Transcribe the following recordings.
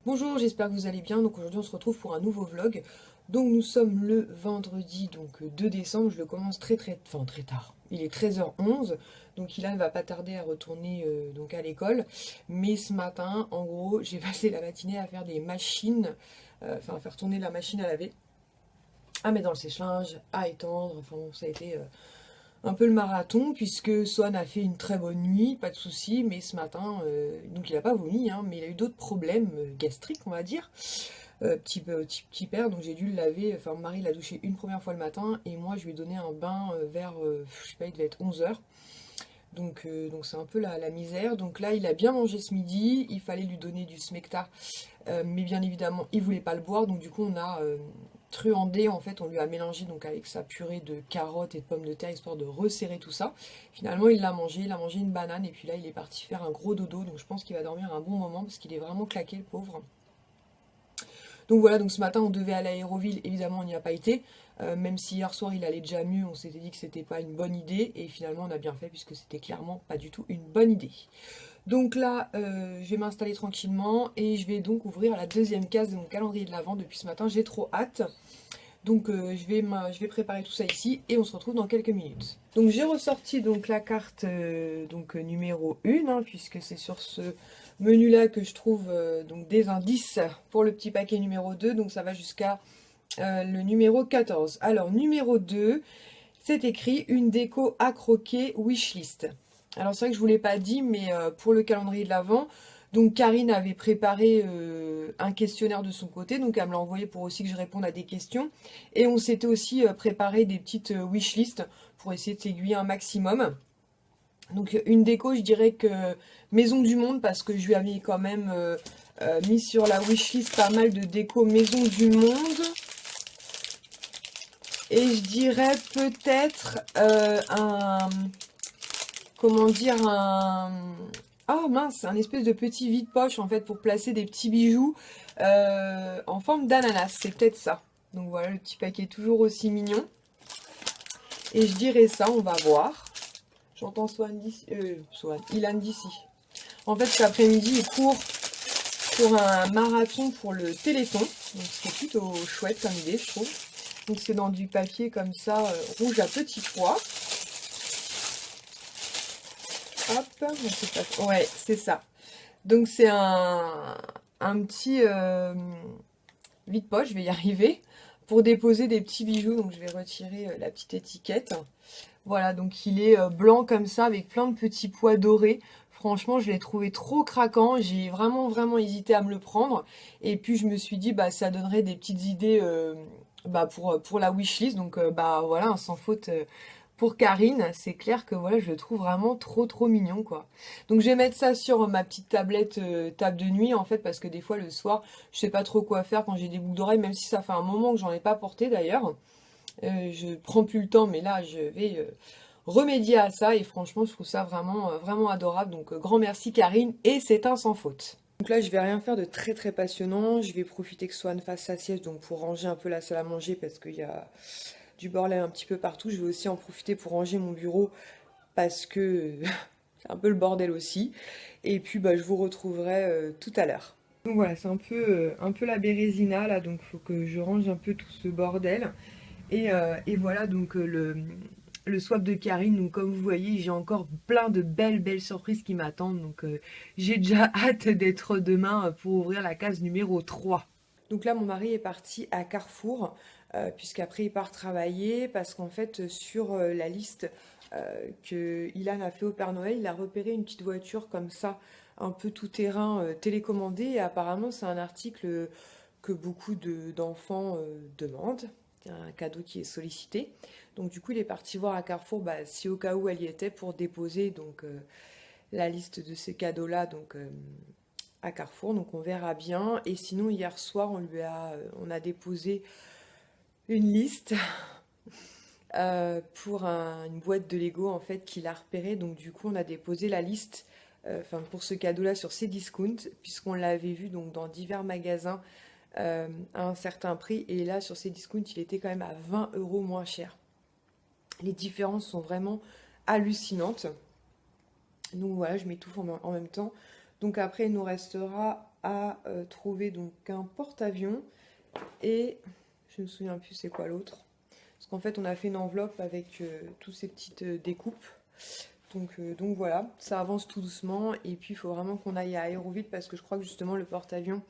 Bonjour, j'espère que vous allez bien. Donc aujourd'hui on se retrouve pour un nouveau vlog. Donc nous sommes le vendredi 2 décembre, je le commence très tard. Il est 13h11, donc Ilan va pas tarder à retourner donc à l'école. Mais ce matin, en gros, j'ai passé la matinée à faire des machines, à faire tourner la machine à laver, à mettre dans le sèche-linge, à étendre. Enfin bon, ça a été un peu le marathon, puisque Swan a fait une très bonne nuit, pas de souci, mais ce matin, donc il n'a pas vomi, hein, mais il a eu d'autres problèmes gastriques, on va dire, petit père, donc j'ai dû le laver, enfin mon mari l'a douché une première fois le matin, et moi je lui ai donné un bain vers, je sais pas, il devait être 11h, donc c'est un peu la misère. Donc là il a bien mangé ce midi, il fallait lui donner du smecta, mais bien évidemment il voulait pas le boire, donc du coup on a truandé, en fait on lui a mélangé donc avec sa purée de carottes et de pommes de terre histoire de resserrer tout ça. Finalement il a mangé une banane et puis là il est parti faire un gros dodo, donc je pense qu'il va dormir un bon moment parce qu'il est vraiment claqué le pauvre. Donc voilà, donc ce matin on devait aller à Aéroville, évidemment on n'y a pas été. Même si hier soir il allait déjà mieux, on s'était dit que c'était pas une bonne idée et finalement on a bien fait puisque c'était clairement pas du tout une bonne idée. Donc là, je vais m'installer tranquillement et je vais donc ouvrir la deuxième case de mon calendrier de l'Avent depuis ce matin. J'ai trop hâte. Donc je vais préparer tout ça ici et on se retrouve dans quelques minutes. Donc j'ai ressorti donc la carte numéro 1, hein, puisque c'est sur ce menu là que je trouve donc des indices pour le petit paquet numéro 2. Donc ça va jusqu'à le numéro 14. Alors numéro 2, c'est écrit une déco à croquer wishlist. Alors c'est vrai que je ne vous l'ai pas dit, mais pour le calendrier de l'Avent, donc Karine avait préparé un questionnaire de son côté, donc elle me l'a envoyé pour aussi que je réponde à des questions. Et on s'était aussi préparé des petites wishlists pour essayer de s'aiguiller un maximum. Donc une déco, je dirais que Maison du Monde, parce que je lui avais quand même mis sur la wishlist pas mal de déco Maison du Monde. Et je dirais peut-être comment dire, oh mince, un espèce de petit vide-poche en fait pour placer des petits bijoux en forme d'ananas, c'est peut-être ça. Donc voilà, le petit paquet toujours aussi mignon. Et je dirais ça, on va voir. J'entends Swan d'ici, Ilan d'ici. En fait, cet après-midi, il court pour un marathon pour le Téléthon. Donc c'est plutôt chouette comme idée, je trouve. Donc c'est dans du papier comme ça, rouge à petits pois. Hop, ouais, c'est ça. Donc c'est un petit vide-poche, je vais y arriver, pour déposer des petits bijoux. Donc je vais retirer la petite étiquette. Voilà, donc il est blanc comme ça, avec plein de petits pois dorés. Franchement, je l'ai trouvé trop craquant. J'ai vraiment hésité à me le prendre. Et puis je me suis dit, bah ça donnerait des petites idées pour la wishlist. Donc bah voilà, un sans faute pour Karine. C'est clair que voilà, je le trouve vraiment trop mignon quoi. Donc je vais mettre ça sur ma petite tablette table de nuit en fait, parce que des fois le soir, je sais pas trop quoi faire quand j'ai des boucles d'oreilles, même si ça fait un moment que j'en ai pas porté d'ailleurs. Je prends plus le temps, mais là je vais remédier à ça et franchement je trouve ça vraiment adorable. Donc grand merci Karine et c'est un sans faute. Donc là je vais rien faire de très passionnant, je vais profiter que Swan fasse sa sieste donc pour ranger un peu la salle à manger parce qu'il y a du bordel un petit peu partout. Je vais aussi en profiter pour ranger mon bureau parce que c'est un peu le bordel aussi. Et puis bah, je vous retrouverai tout à l'heure. Donc voilà, c'est un peu la bérésina là, donc il faut que je range un peu tout ce bordel. Et voilà donc le swap de Karine. Donc comme vous voyez, j'ai encore plein de belles surprises qui m'attendent. Donc j'ai déjà hâte d'être demain pour ouvrir la case numéro 3. Donc là, mon mari est parti à Carrefour, puisqu'après il part travailler, parce qu'en fait, sur la liste que Ilan a fait au Père Noël, il a repéré une petite voiture comme ça, un peu tout terrain télécommandée, et apparemment c'est un article que beaucoup d'enfants demandent, un cadeau qui est sollicité. Donc du coup, il est parti voir à Carrefour bah, si au cas où elle y était pour déposer donc la liste de ces cadeaux-là donc à Carrefour. Donc on verra bien. Et sinon, hier soir, on a déposé une liste pour une boîte de Lego en fait qu'il a repéré. Donc du coup, on a déposé la liste pour ce cadeau-là sur Cdiscount, puisqu'on l'avait vu donc dans divers magasins à un certain prix. Et là, sur Cdiscount, il était quand même à 20 € moins cher. Les différences sont vraiment hallucinantes. Donc voilà, je m'étouffe en même temps. Donc après, il nous restera à trouver donc un porte-avions et je ne me souviens plus c'est quoi l'autre. Parce qu'en fait on a fait une enveloppe avec toutes ces petites découpes. Donc voilà, ça avance tout doucement et puis il faut vraiment qu'on aille à Aéroville parce que je crois que justement le porte-avions,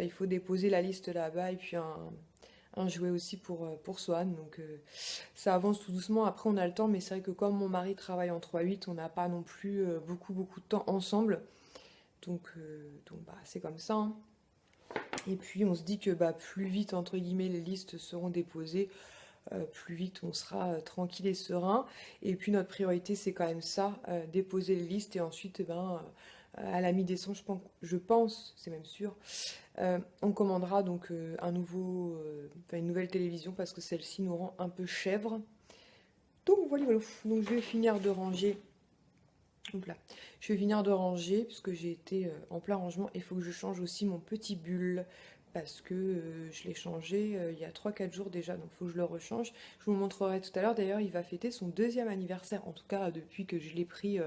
il faut déposer la liste là-bas et puis un jouet aussi pour Swan. Donc ça avance tout doucement, après on a le temps mais c'est vrai que comme mon mari travaille en 3-8, on n'a pas non plus beaucoup de temps ensemble. Donc bah, c'est comme ça. Hein. Et puis on se dit que bah, plus vite entre guillemets les listes seront déposées, plus vite on sera tranquille et serein. Et puis notre priorité c'est quand même ça, déposer les listes et ensuite à la mi-décembre je pense, c'est même sûr, on commandera donc une nouvelle télévision parce que celle-ci nous rend un peu chèvre. Donc voilà, voilà. Donc je vais finir de ranger. Donc là, je vais finir de ranger puisque j'ai été en plein rangement. Il faut que je change aussi mon petit bulle parce que je l'ai changé il y a 3-4 jours déjà, donc il faut que je le rechange. Je vous le montrerai tout à l'heure. D'ailleurs, il va fêter son 2e anniversaire, en tout cas depuis que je l'ai pris.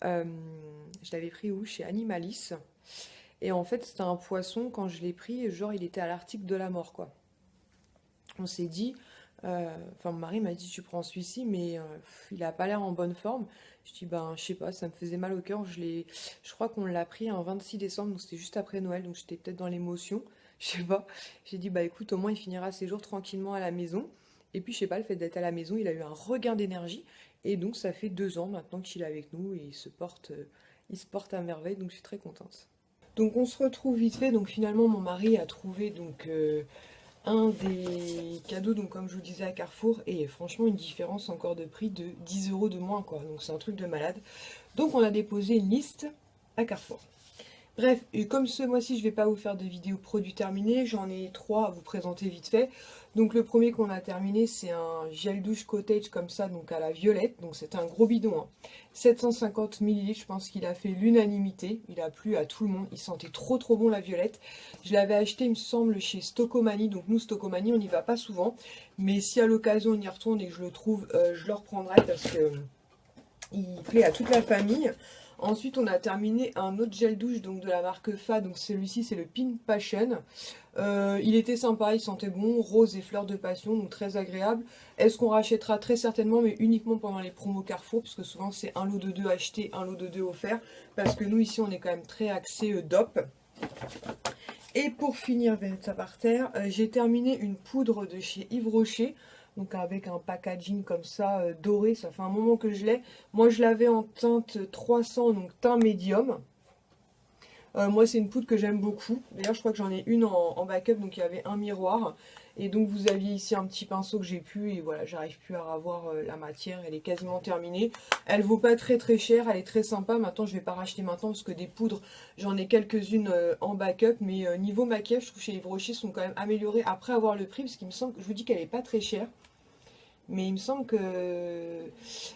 Je l'avais pris où? Chez Animalis. Et en fait, c'était un poisson, quand je l'ai pris, genre il était à l'article de la mort, quoi. On s'est dit, mon mari m'a dit, tu prends celui-ci, mais il a pas l'air en bonne forme. Je dis, ben, je sais pas, ça me faisait mal au cœur. Je crois qu'on l'a pris un 26 décembre, donc c'était juste après Noël, donc j'étais peut-être dans l'émotion, je sais pas. J'ai dit, bah écoute, au moins il finira ses jours tranquillement à la maison. Et puis, je sais pas, le fait d'être à la maison, il a eu un regain d'énergie. Et donc, ça fait 2 ans maintenant qu'il est avec nous et il se porte à merveille, donc je suis très contente. Donc on se retrouve vite fait, donc finalement mon mari a trouvé donc un des cadeaux, donc comme je vous disais à Carrefour, et franchement une différence encore de prix de 10 € de moins quoi, donc c'est un truc de malade. Donc on a déposé une liste à Carrefour. Bref, et comme ce mois-ci je vais pas vous faire de vidéos produits terminés, j'en ai 3 à vous présenter vite fait. Donc le premier qu'on a terminé c'est un gel douche cottage comme ça, donc à la violette, donc c'est un gros bidon, hein. 750 ml, je pense qu'il a fait l'unanimité, il a plu à tout le monde, il sentait trop bon la violette. Je l'avais acheté il me semble chez Stocomanie, donc nous Stocomanie on n'y va pas souvent, mais si à l'occasion on y retourne et que je le trouve, je le reprendrai parce que il plaît à toute la famille. Ensuite, on a terminé un autre gel douche donc de la marque Fa. Donc celui-ci, c'est le Pink Passion. Il était sympa, il sentait bon, rose et fleurs de passion, donc très agréable. Est-ce qu'on rachètera? Très certainement, mais uniquement pendant les promos Carrefour, parce que souvent c'est un lot de 2 acheté, un lot de 2 offert. Parce que nous, ici, on est quand même très axé DOP. Et pour finir, je vais mettre ça par terre, j'ai terminé une poudre de chez Yves Rocher. Donc avec un packaging comme ça, doré, ça fait un moment que je l'ai. Moi je l'avais en teinte 300, donc teint médium. Moi c'est une poudre que j'aime beaucoup. D'ailleurs je crois que j'en ai une en backup, donc il y avait un miroir. Et donc vous aviez ici un petit pinceau que j'ai pu, et voilà, j'arrive plus à revoir la matière, elle est quasiment terminée. Elle vaut pas très cher, elle est très sympa. Maintenant je vais pas racheter maintenant parce que des poudres, j'en ai quelques-unes en backup. Mais niveau maquillage, je trouve que chez Yves Rocher sont quand même améliorées après avoir le prix. Parce qu'il me semble, je vous dis qu'elle est pas très chère. Mais il me semble que...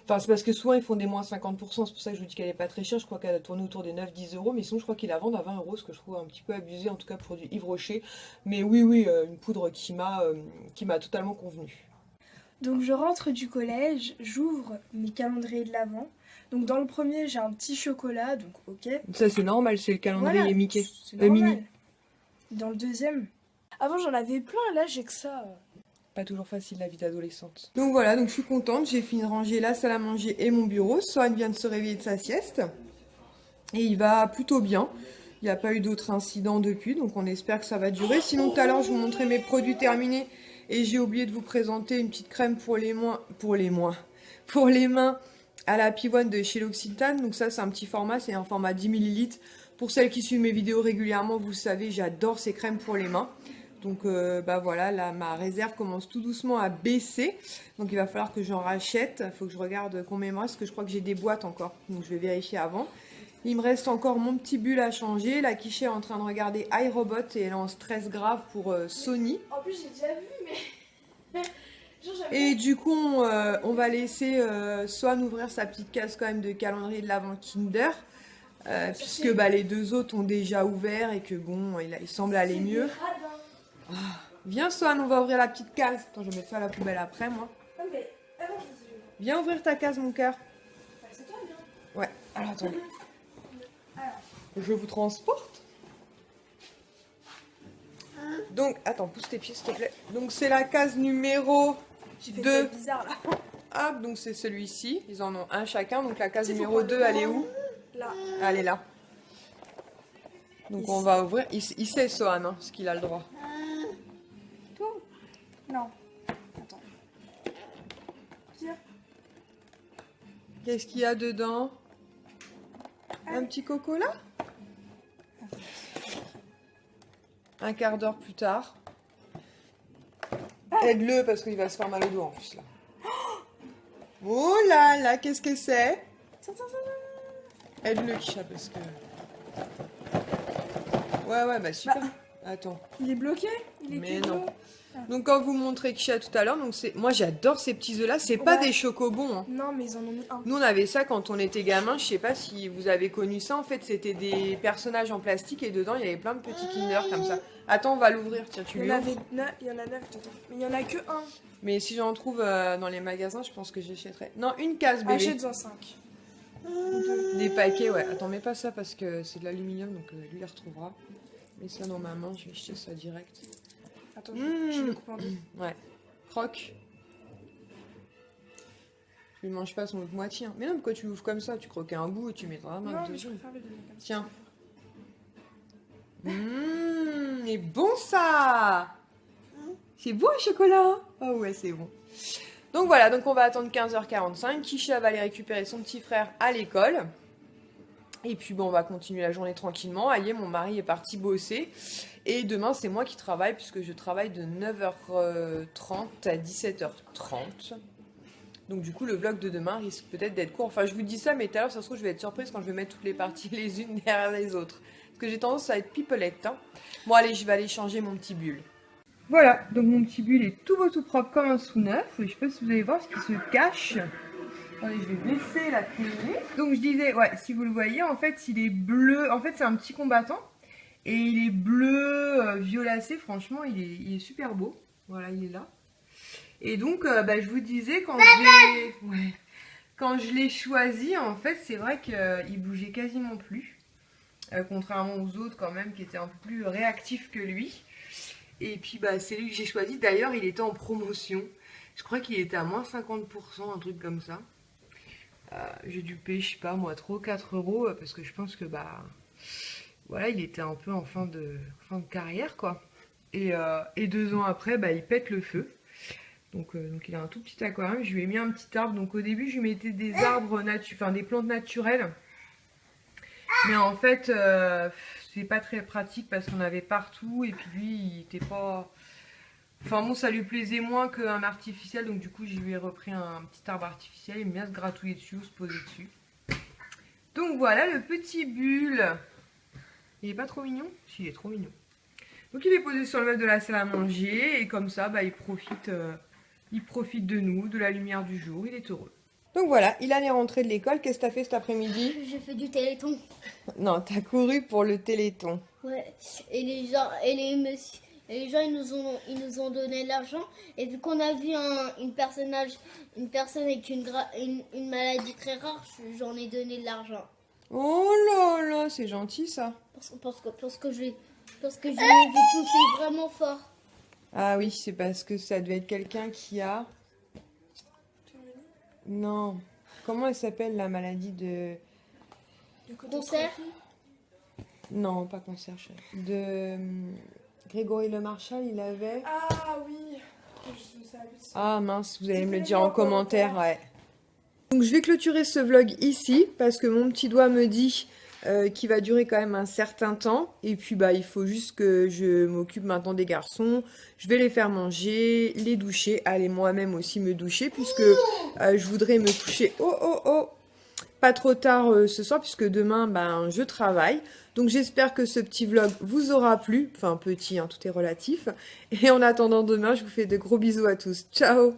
Enfin, c'est parce que souvent ils font des moins 50%, c'est pour ça que je vous dis qu'elle est pas très chère. Je crois qu'elle a tourné autour des 9-10 €. Mais sinon, je crois qu'ils la vendent à 20 €, ce que je trouve un petit peu abusé, en tout cas pour du Yves Rocher. Mais oui, une poudre qui m'a totalement convenu. Donc je rentre du collège, j'ouvre mes calendriers de l'Avent. Donc dans le premier, j'ai un petit chocolat, donc ok. Ça, c'est normal, c'est le calendrier Voilà, Mickey. c'est normal. Mini. Dans le deuxième, avant j'en avais plein, là j'ai que ça. Pas toujours facile la vie d'adolescente. Donc voilà, donc je suis contente, j'ai fini de ranger la salle à manger et mon bureau. Swan vient de se réveiller de sa sieste. Et il va plutôt bien. Il n'y a pas eu d'autres incidents depuis, donc on espère que ça va durer. Sinon tout à l'heure je vous montrais mes produits terminés. Et j'ai oublié de vous présenter une petite crème pour les mains à la pivoine de chez L'Occitane. Donc ça c'est un petit format, c'est un format 10 ml. Pour celles qui suivent mes vidéos régulièrement, vous le savez, j'adore ces crèmes pour les mains. Donc bah voilà, là ma réserve commence tout doucement à baisser. Donc il va falloir que j'en rachète. Il faut que je regarde combien il me reste, parce que je crois que j'ai des boîtes encore. Donc je vais vérifier avant. Il me reste encore mon petit bulle à changer. La Quiché est en train de regarder iRobot et elle est en stress grave pour Sony. En plus j'ai déjà vu, mais... Et du coup on va laisser Swan ouvrir sa petite case quand même de calendrier de l'Avent Kinder. Puisque bah, les deux autres ont déjà ouvert et que bon, il semble aller mieux. Ah, viens Swan, on va ouvrir la petite case. Attends, je vais mettre ça à la poubelle après moi. Viens ouvrir ta case mon cœur. C'est toi, bien. Ouais, alors attends. Je vous transporte. Donc, attends, pousse tes pieds s'il te plaît. Donc c'est la case numéro J'ai fait 2. des bizarre là. Hop, donc c'est celui-ci. Ils en ont un chacun. Donc la case C'est numéro pour 2, elle est où? Là. Elle est là. Donc Ici. on va ouvrir. Il sait, Sohan, hein, ce qu'il a le droit. Tout? Non. Attends. Tiens. Qu'est-ce qu'il y a dedans? Un petit coco là? Un quart d'heure plus tard. Aide-le parce qu'il va se faire mal au dos en plus là. Oh là là, qu'est-ce que c'est? Tiens, tiens, tiens. Aide-le, Kisha, parce que... Ouais, bah super. Attends. Il est bloqué? Il est Mais plus non. gros. Donc quand vous montrez Kisha tout à l'heure, donc c'est... Moi j'adore ces petits œufs là, c'est pas Ouais. des chocobons. Hein. Non, mais ils en ont mis un. Nous on avait ça quand on était gamin, je sais pas si vous avez connu ça, en fait c'était des personnages en plastique et dedans il y avait plein de petits Kinder comme ça. Attends, on va l'ouvrir, tiens, tu Il lui y en ouvres. il y en a 9 dedans. Mais il y en a que un. Mais si j'en trouve dans les magasins, je pense que j'achèterai. Non, une case bébé. Achète-en 5. Des paquets, ouais. Attends, mets pas ça parce que c'est de l'aluminium, donc lui il retrouvera. Mets ça dans ma main, je vais jeter ça direct. Attends, je Mmh. le coupe en deux. Ouais. Croque. Tu ne manges pas son autre moitié. Hein. Mais non, pourquoi tu l'ouvres comme ça? Tu croquais un bout et tu mettras un Non, autre mais je dessus. préfère le donner comme ça. Tiens. Et bon ça! C'est bon le chocolat? Ah ouais, c'est bon. Donc voilà, donc on va attendre 15h45. Kisha va aller récupérer son petit frère à l'école. Et puis bon, on va continuer la journée tranquillement. Aïe, mon mari est parti bosser. Et demain, c'est moi qui travaille puisque je travaille de 9h30 à 17h30. Donc du coup, le vlog de demain risque peut-être d'être court. Enfin, je vous dis ça, mais tout à l'heure, ça se trouve, je vais être surprise quand je vais mettre toutes les parties les unes derrière les autres. Parce que j'ai tendance à être pipelette. Hein. Bon, allez, je vais aller changer mon petit bulle. Voilà, donc mon petit bulle est tout beau, tout propre comme un sous neuf. Je sais pas si vous allez voir ce qui se cache. Attendez, je vais baisser la télé. Donc je disais, ouais, si vous le voyez, en fait, il est bleu. En fait, c'est un petit combattant. Et il est bleu, violacé. Franchement, il est super beau. Voilà, il est là. Et donc, je vous disais, quand je l'ai choisi, en fait, c'est vrai qu'il bougeait quasiment plus. Contrairement aux autres, quand même, qui étaient un peu plus réactifs que lui. Et puis, c'est lui que j'ai choisi. D'ailleurs, il était en promotion. Je crois qu'il était à moins 50%, un truc comme ça. J'ai dû payer, je sais pas moi, 3 ou 4 euros parce que je pense que voilà, il était un peu en fin de carrière quoi. Et 2 ans après, il pète le feu. Donc il a un tout petit aquarium. Je lui ai mis un petit arbre. Donc au début, je lui mettais des arbres des plantes naturelles. Mais en fait, c'est pas très pratique parce qu'on avait partout et puis lui, il était pas. Enfin bon, ça lui plaisait moins qu'un artificiel, donc du coup, je lui ai repris un petit arbre artificiel. Il aime bien se gratouiller dessus ou se poser dessus. Donc voilà le petit bulle. Il est pas trop mignon? Si, il est trop mignon. Donc il est posé sur le meuble de la salle à manger et comme ça, il profite de nous, de la lumière du jour. Il est heureux. Donc voilà, il allait rentrer de l'école. Qu'est-ce que t'as fait cet après-midi? J'ai fait du téléthon. Non, t'as couru pour le téléthon. Ouais. Et les gens, ils nous ont donné de l'argent. Et vu qu'on a vu une personne avec une maladie très rare, j'en ai donné de l'argent. Oh là là, c'est gentil ça. Parce que je l'ai vu toucher vraiment fort. Ah oui, c'est parce que ça devait être quelqu'un qui a... Non. Comment elle s'appelle la maladie de... Concert. Non, pas cancer. De... Grégory Le Marchal, il avait... Ah oui. Je savais ça. Ah mince, vous allez me le dire en commentaire, ouais. Donc je vais clôturer ce vlog ici, parce que mon petit doigt me dit qu'il va durer quand même un certain temps. Et puis il faut juste que je m'occupe maintenant des garçons. Je vais les faire manger, les doucher, aller moi-même aussi me doucher, puisque je voudrais me coucher pas trop tard ce soir, puisque demain je travaille. Donc j'espère que ce petit vlog vous aura plu. Enfin petit, hein, tout est relatif. Et en attendant demain, je vous fais de gros bisous à tous. Ciao!